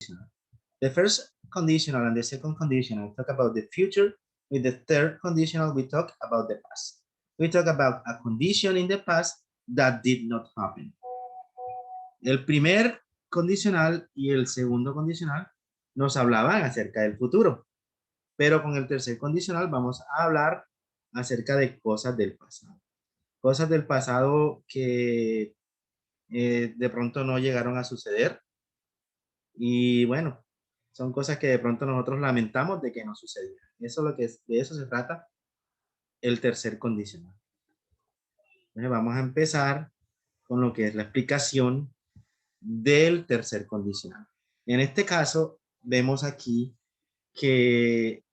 conditional. The first conditional and the second conditional talk about the future. With the third conditional, we talk about the past. We talk about a condition in the past that did not happen. El primer condicional y el segundo condicional nos hablaban acerca del futuro, pero con el tercer condicional vamos a hablar acerca de cosas del pasado. Cosas del pasado que de pronto no llegaron a suceder y bueno, son cosas que de pronto nosotros lamentamos de que no sucedieran. Eso es lo que es, de eso se trata el tercer condicional. Entonces vamos a empezar con lo que es la explicación del tercer condicional. En este caso, vemos aquí que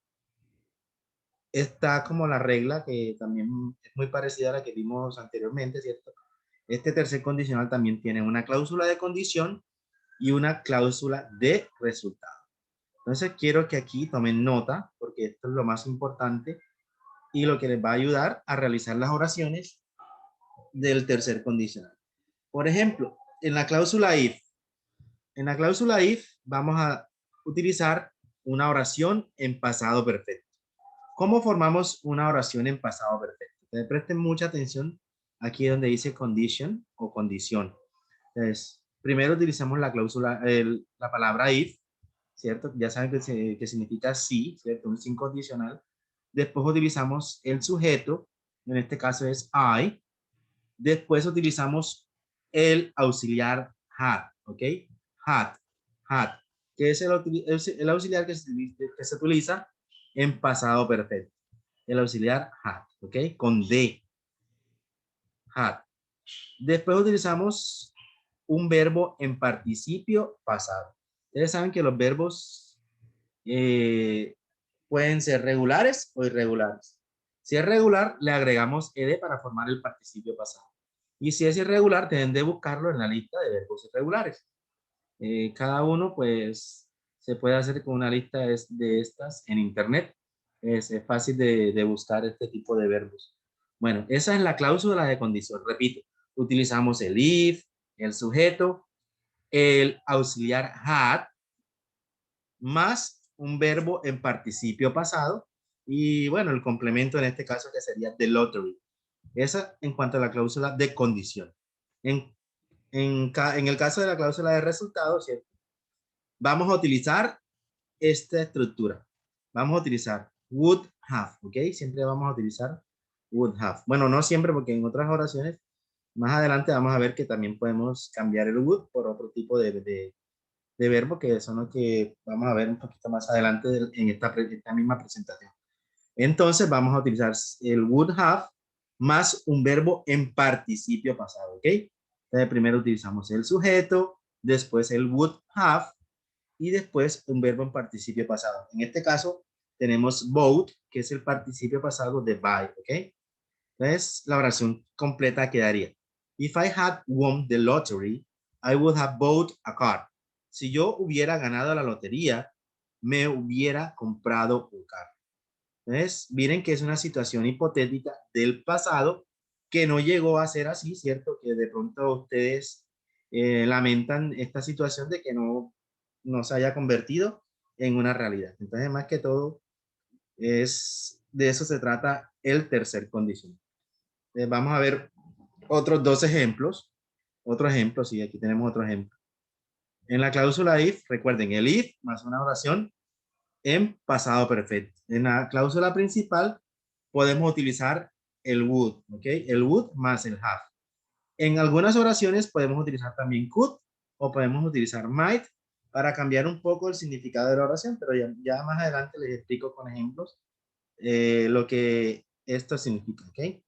está como la regla que también es muy parecida a la que vimos anteriormente, ¿cierto? Este tercer condicional también tiene una cláusula de condición y una cláusula de resultado. Entonces quiero que aquí tomen nota porque esto es lo más importante y lo que les va a ayudar a realizar las oraciones del tercer condicional. Por ejemplo, en la cláusula if vamos a utilizar una oración en pasado perfecto. ¿Cómo formamos una oración en pasado perfecto? Entonces, presten mucha atención aquí donde dice condition o condición. Entonces, primero utilizamos la cláusula, la palabra if, ¿cierto? Ya saben que significa sí, ¿cierto? Un sí condicional. Después utilizamos el sujeto, en este caso es I. Después utilizamos el auxiliar had, ¿ok? Had, que es el auxiliar que se utiliza en pasado perfecto. El auxiliar had, ¿ok? Con D. Had. Después utilizamos un verbo en participio pasado. Ustedes saben que los verbos pueden ser regulares o irregulares. Si es regular, le agregamos ed para formar el participio pasado. Y si es irregular, deben de buscarlo en la lista de verbos irregulares. Cada uno, pues, se puede hacer con una lista de estas en internet. Es fácil de buscar este tipo de verbos. Bueno, esa es la cláusula de condición. Repito, utilizamos el if, el sujeto, el auxiliar had, más un verbo en participio pasado y bueno, el complemento en este caso que sería the lottery. Esa en cuanto a la cláusula de condición. En el caso de la cláusula de resultado, ¿cierto? Vamos a utilizar esta estructura. Vamos a utilizar would have, ¿ok? Siempre vamos a utilizar would have. Bueno, no siempre porque en otras oraciones más adelante vamos a ver que también podemos cambiar el would por otro tipo de verbo que son los que vamos a ver un poquito más adelante en esta misma presentación. Entonces vamos a utilizar el would have más un verbo en participio pasado, ¿ok? Entonces primero utilizamos el sujeto, después el would have y después un verbo en participio pasado. En este caso tenemos bought, que es el participio pasado de buy, ¿ok? Entonces la oración completa quedaría: If I had won the lottery, I would have bought a car. Si yo hubiera ganado la lotería, me hubiera comprado un carro. Entonces, miren que es una situación hipotética del pasado que no llegó a ser así, ¿cierto? Que de pronto ustedes lamentan esta situación de que no se haya convertido en una realidad. Entonces, más que todo, de eso se trata el tercer condición. Vamos a ver otros dos ejemplos. Otro ejemplo, sí, aquí tenemos otro ejemplo. En la cláusula if, recuerden, el if más una oración en pasado perfecto. En la cláusula principal podemos utilizar el would, ¿ok? El would más el have. En algunas oraciones podemos utilizar también could o podemos utilizar might para cambiar un poco el significado de la oración, pero ya más adelante les explico con ejemplos lo que esto significa, ¿ok?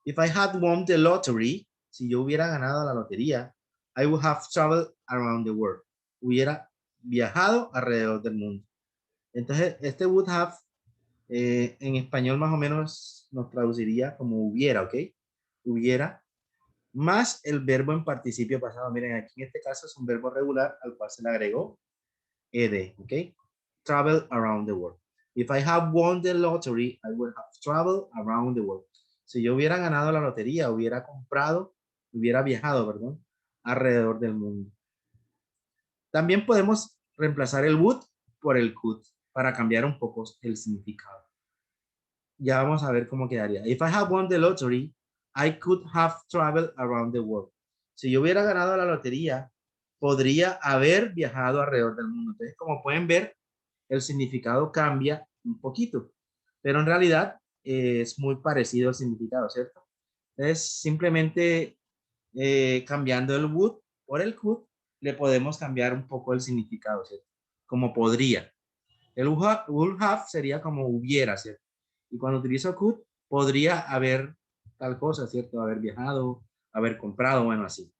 If I had won the lottery, si yo hubiera ganado la lotería, I would have traveled around the world. Hubiera viajado alrededor del mundo. Entonces, este would have en español más o menos nos traduciría como hubiera, ¿ok? Hubiera, más el verbo en participio pasado. Miren, aquí en este caso es un verbo regular al cual se le agregó ed, ¿ok? Travel around the world. If I have won the lottery, I would have traveled around the world. Si yo hubiera ganado la lotería, hubiera viajado, perdón, alrededor del mundo. También podemos reemplazar el would por el could para cambiar un poco el significado. Ya vamos a ver cómo quedaría. If I have won the lottery, I could have traveled around the world. Si yo hubiera ganado la lotería, podría haber viajado alrededor del mundo. Entonces, como pueden ver, el significado cambia un poquito, pero en realidad es muy parecido el significado, ¿cierto? Entonces, simplemente cambiando el would por el could, le podemos cambiar un poco el significado, ¿cierto? Como podría. El would have sería como hubiera, ¿cierto? Y cuando utilizo could, podría haber tal cosa, ¿cierto? Haber viajado, haber comprado, bueno, así.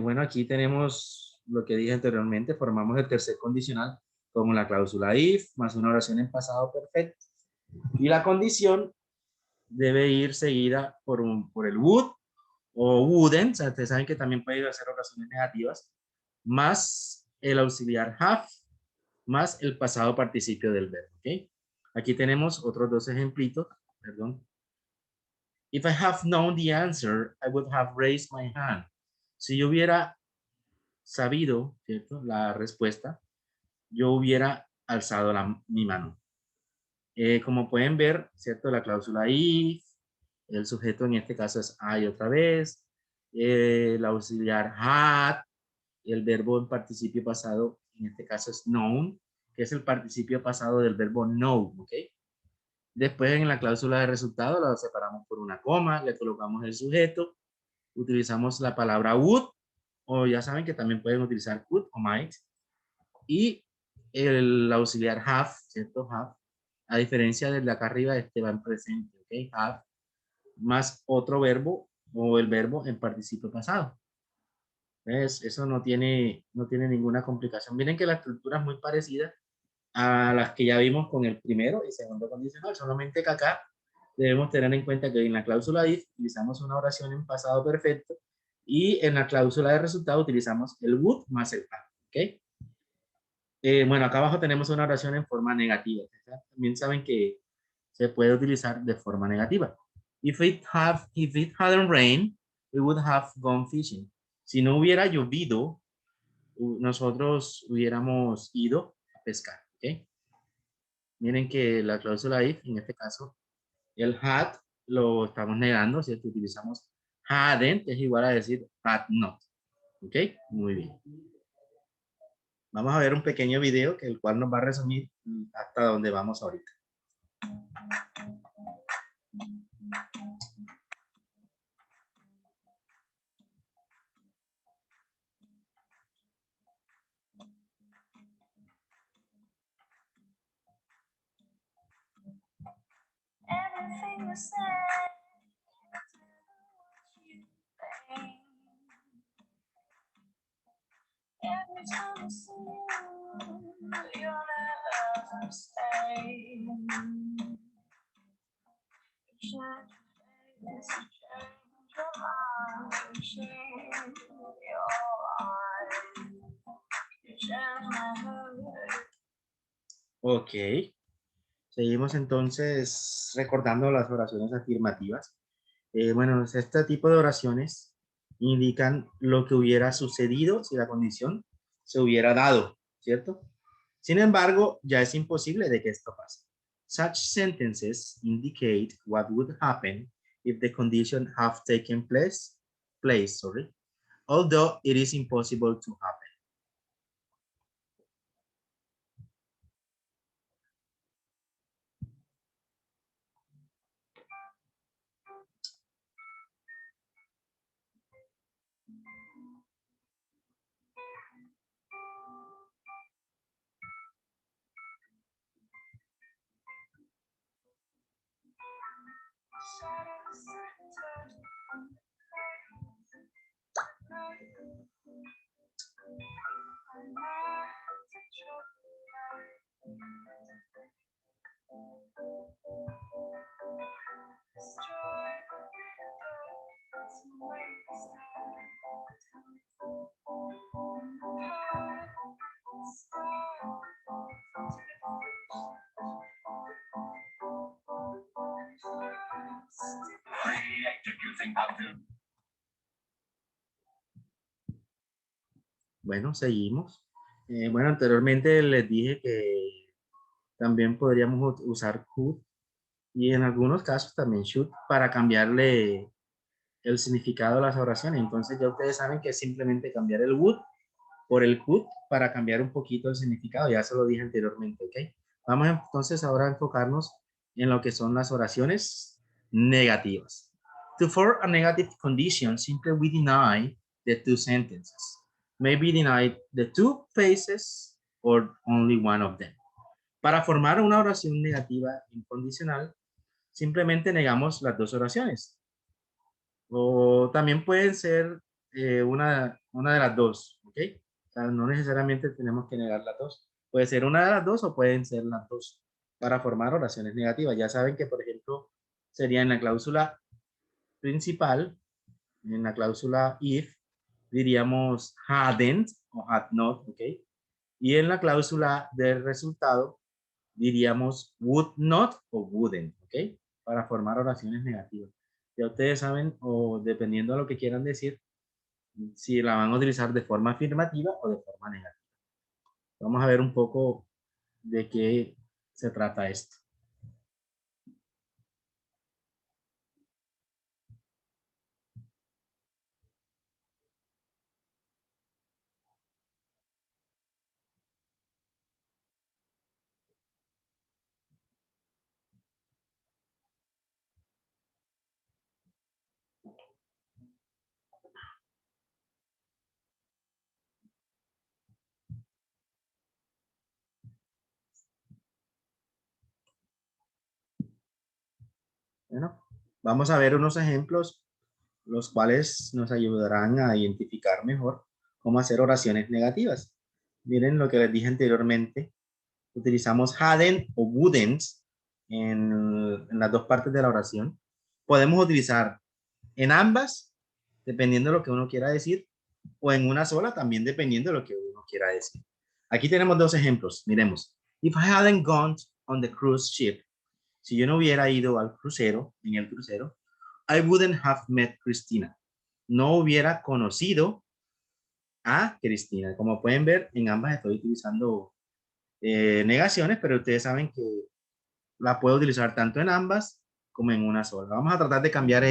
Bueno, aquí tenemos lo que dije anteriormente, formamos el tercer condicional como la cláusula if, más una oración en pasado perfecto. Y la condición debe ir seguida por el would o wouldn't, o sea, ustedes saben que también puede hacer oraciones negativas, más el auxiliar have, más el pasado participio del verbo, ¿ok? Aquí tenemos otros dos ejemplitos, perdón. If I have known the answer, I would have raised my hand. Si yo hubiera sabido, ¿cierto? La respuesta, yo hubiera alzado mi mano. Como pueden ver, ¿cierto? La cláusula if, el sujeto en este caso es I otra vez, el auxiliar had, el verbo en participio pasado, en este caso es known, que es el participio pasado del verbo know, ¿ok? Después en la cláusula de resultado la separamos por una coma, le colocamos el sujeto, utilizamos la palabra would, o ya saben que también pueden utilizar could o might, y el auxiliar have, ¿cierto? Have, a diferencia del de acá arriba, este va en presente, ¿ok? Have, más otro verbo o el verbo en participio pasado. ¿Ves? Eso no tiene ninguna complicación. Miren que la estructura es muy parecida a las que ya vimos con el primero y segundo condicional, solamente que acá debemos tener en cuenta que en la cláusula if utilizamos una oración en pasado perfecto y en la cláusula de resultado utilizamos el would más el have, ¿ok? Bueno, acá abajo tenemos una oración en forma negativa. También saben que se puede utilizar de forma negativa. If it hadn't rained, we would have gone fishing. Si no hubiera llovido, nosotros hubiéramos ido a pescar, ¿ok? Miren que la cláusula if, en este caso, el had lo estamos negando, ¿cierto? Utilizamos hadn't, es igual a decir had not, ¿ok? Muy bien. Vamos a ver un pequeño video que el cual nos va a resumir hasta donde vamos ahorita. Everything you said, every time I see you, you'll never stay. You change your face, you change your mind, you change your eyes, you change my heart. Ok. Seguimos entonces recordando las oraciones afirmativas. Bueno, este tipo de oraciones indican lo que hubiera sucedido si la condición se hubiera dado, ¿cierto? Sin embargo, ya es imposible de que esto pase. Such sentences indicate what would happen if the condition have taken place, although it is impossible to happen. Bueno, seguimos. Bueno, anteriormente les dije que también podríamos usar could y en algunos casos también should para cambiarle el significado de las oraciones. Entonces ya ustedes saben que es simplemente cambiar el would por el could para cambiar un poquito el significado. Ya se lo dije anteriormente, ¿ok? Vamos entonces ahora a enfocarnos en lo que son las oraciones negativas. To form a negative condition, simply we deny the two sentences. Maybe deny the two phases or only one of them. Para formar una oración negativa incondicional, simplemente negamos las dos oraciones. O también pueden ser una de las dos, ¿ok? O sea, no necesariamente tenemos que negar las dos. Puede ser una de las dos o pueden ser las dos para formar oraciones negativas. Ya saben que, por ejemplo, sería en la cláusula principal, en la cláusula if, diríamos hadn't o had not, ¿ok? Y en la cláusula del resultado, diríamos would not o wouldn't, ¿ok? Para formar oraciones negativas. Ya ustedes saben, o dependiendo de lo que quieran decir, si la van a utilizar de forma afirmativa o de forma negativa. Vamos a ver un poco de qué se trata esto. Bueno, vamos a ver unos ejemplos, los cuales nos ayudarán a identificar mejor cómo hacer oraciones negativas. Miren lo que les dije anteriormente. Utilizamos hadn't o wouldn't en las dos partes de la oración. Podemos utilizar en ambas, dependiendo de lo que uno quiera decir, o en una sola, también dependiendo de lo que uno quiera decir. Aquí tenemos dos ejemplos. Miremos. If I hadn't gone on the cruise ship, si yo no hubiera ido al crucero, en el crucero, I wouldn't have met Christina. No hubiera conocido a Cristina. Como pueden ver, en ambas estoy utilizando negaciones, pero ustedes saben que la puedo utilizar tanto en ambas como en una sola. Vamos a tratar de cambiar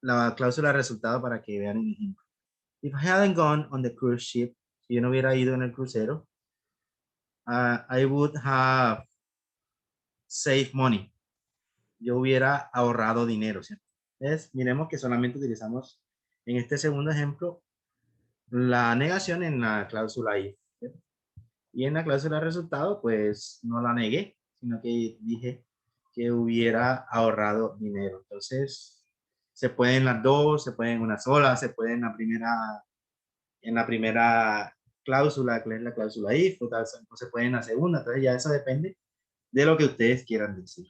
la cláusula de resultado para que vean un ejemplo. If I hadn't gone on the cruise ship, si yo no hubiera ido en el crucero, I would have saved money. Yo hubiera ahorrado dinero, ¿cierto? Entonces, miremos que solamente utilizamos en este segundo ejemplo la negación en la cláusula if, ¿cierto? Y en la cláusula de resultado, pues no la negué, sino que dije que hubiera ahorrado dinero. Entonces, se pueden las dos, se pueden una sola, se puede en la primera cláusula, que es la cláusula if, o se puede en la segunda. Entonces, ya eso depende de lo que ustedes quieran decir.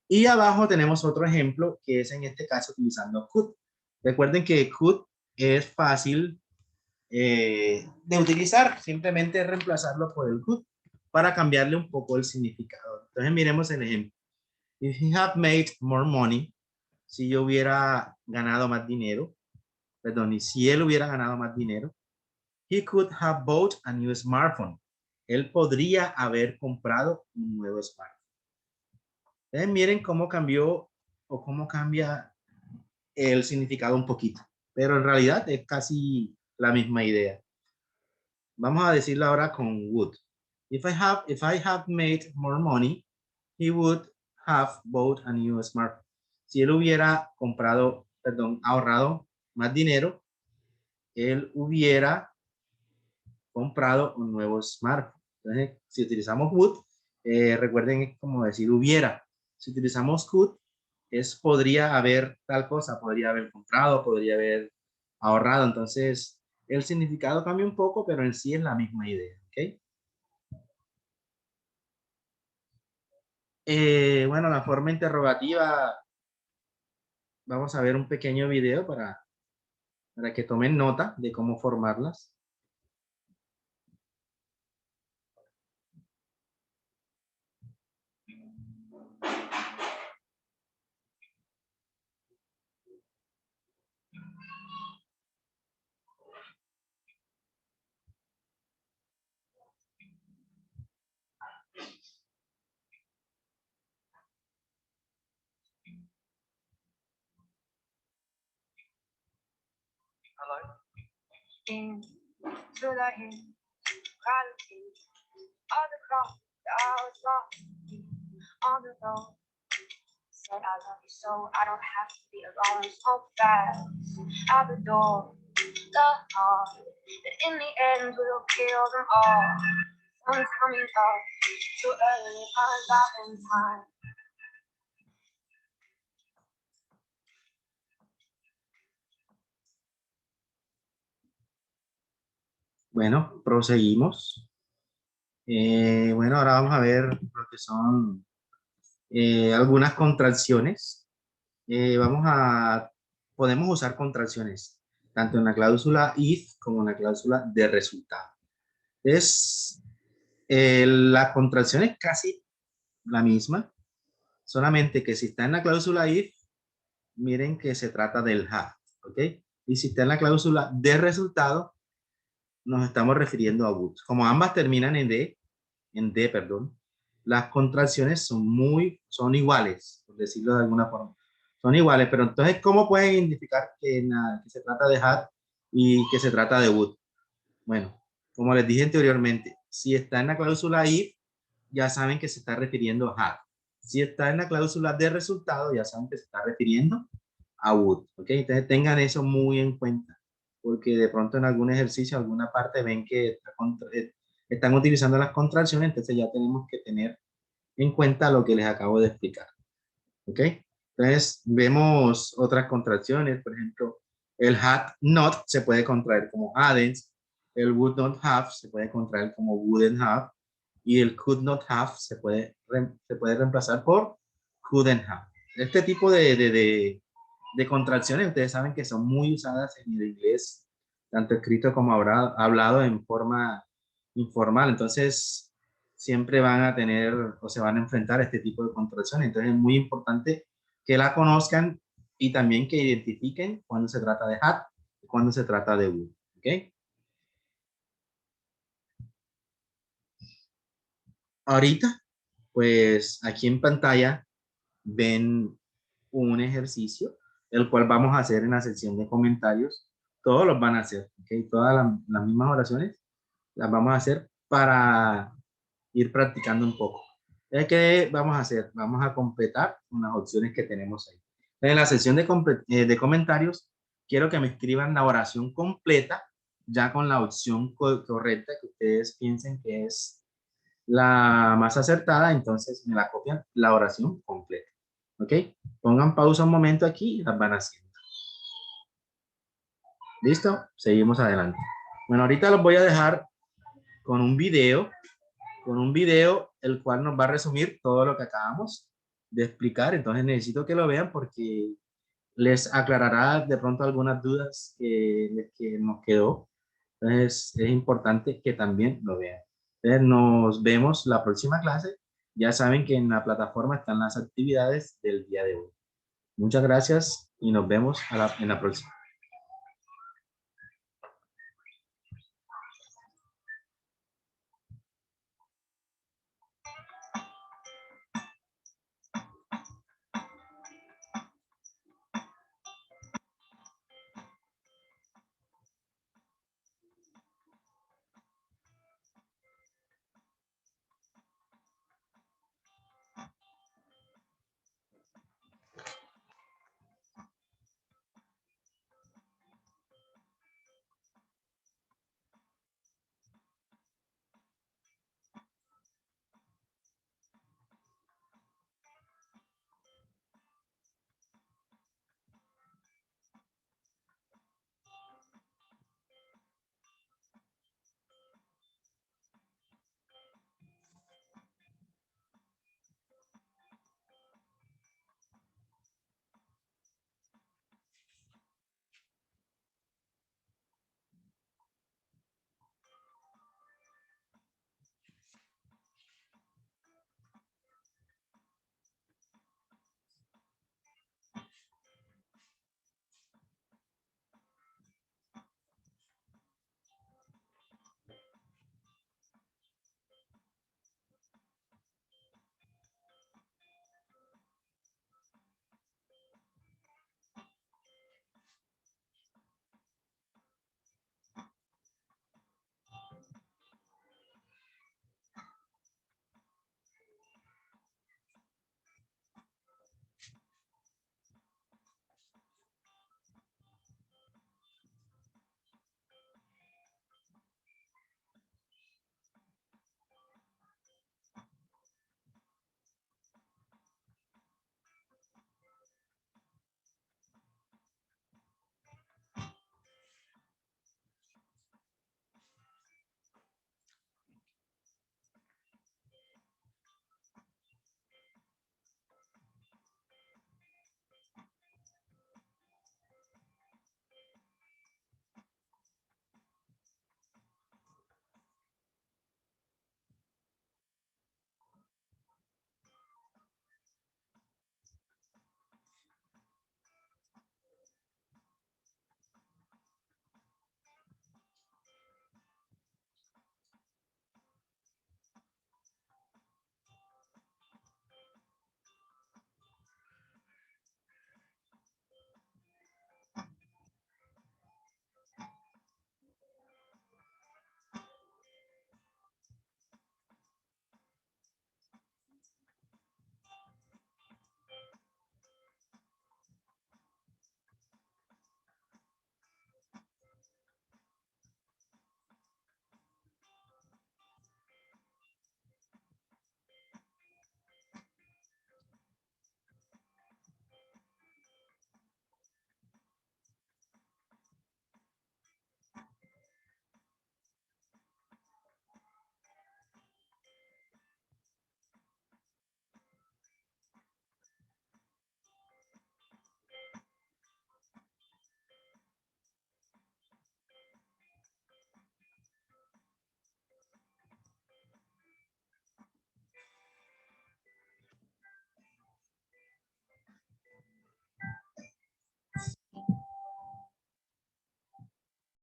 Y abajo tenemos otro ejemplo que es en este caso utilizando could. Recuerden que could es fácil de utilizar, simplemente reemplazarlo por el could para cambiarle un poco el significado. Entonces miremos el ejemplo. If he had made more money, si yo hubiera ganado más dinero, perdón, y si él hubiera ganado más dinero, he could have bought a new smartphone. Él podría haber comprado un nuevo smartphone. Entonces miren cómo cambió o cómo cambia el significado un poquito, pero en realidad es casi la misma idea. Vamos a decirlo ahora con would. If I have made more money, he would have bought a new smartphone. Si él hubiera comprado, perdón, ahorrado más dinero, él hubiera comprado un nuevo smartphone. Entonces, si utilizamos would, recuerden es como decir hubiera. Si utilizamos could, es podría haber tal cosa, podría haber comprado, podría haber ahorrado. Entonces, el significado cambia un poco, pero en sí es la misma idea. ¿Ok? Bueno, la forma interrogativa, vamos a ver un pequeño video para que tomen nota de cómo formarlas. into the inequality of the cross that I was lost on the road. Said I love you so I don't have to be alone. So fast out the door, the heart that in the end will kill them all. Sun's coming up too early, I'm out in time. Bueno, proseguimos. Bueno, ahora vamos a ver lo que son algunas contracciones. Podemos usar contracciones tanto en la cláusula if como en la cláusula de resultado. La contracción es casi la misma, solamente que si está en la cláusula if, miren que se trata del have, ¿ok? Y si está en la cláusula de resultado, nos estamos refiriendo a would. Como ambas terminan en D, perdón, las contracciones son iguales, por decirlo de alguna forma. Son iguales, pero entonces, ¿cómo pueden identificar que se trata de had y que se trata de would? Bueno, como les dije anteriormente, si está en la cláusula if, ya saben que se está refiriendo a had. Si está en la cláusula de resultado, ya saben que se está refiriendo a would. ¿Ok? Entonces tengan eso muy en cuenta, porque de pronto en algún ejercicio, alguna parte ven que están utilizando las contracciones, entonces ya tenemos que tener en cuenta lo que les acabo de explicar. ¿Ok? Entonces vemos otras contracciones, por ejemplo, el had not se puede contraer como hadn't, el would not have se puede contraer como wouldn't have, y el could not have se puede reemplazar por couldn't have. Este tipo de contracciones, ustedes saben que son muy usadas en el inglés, tanto escrito como hablado en forma informal. Entonces, siempre van a tener o se van a enfrentar a este tipo de contracciones. Entonces, es muy importante que la conozcan y también que identifiquen cuando se trata de had y cuando se trata de would. ¿Ok? Ahorita, pues aquí en pantalla ven un ejercicio, el cual vamos a hacer en la sección de comentarios. Todos los van a hacer, ¿ok? Todas las mismas oraciones las vamos a hacer para ir practicando un poco. ¿Qué vamos a hacer? Vamos a completar con las opciones que tenemos ahí. En la sección de comentarios, quiero que me escriban la oración completa, ya con la opción correcta que ustedes piensen que es la más acertada, entonces me la copian la oración completa. ¿Ok? Pongan pausa un momento aquí y las van haciendo. ¿Listo? Seguimos adelante. Bueno, ahorita los voy a dejar con un video el cual nos va a resumir todo lo que acabamos de explicar. Entonces necesito que lo vean porque les aclarará de pronto algunas dudas que nos quedó. Entonces es importante que también lo vean. Entonces nos vemos la próxima clase. Ya saben que en la plataforma están las actividades del día de hoy. Muchas gracias y nos vemos en la próxima.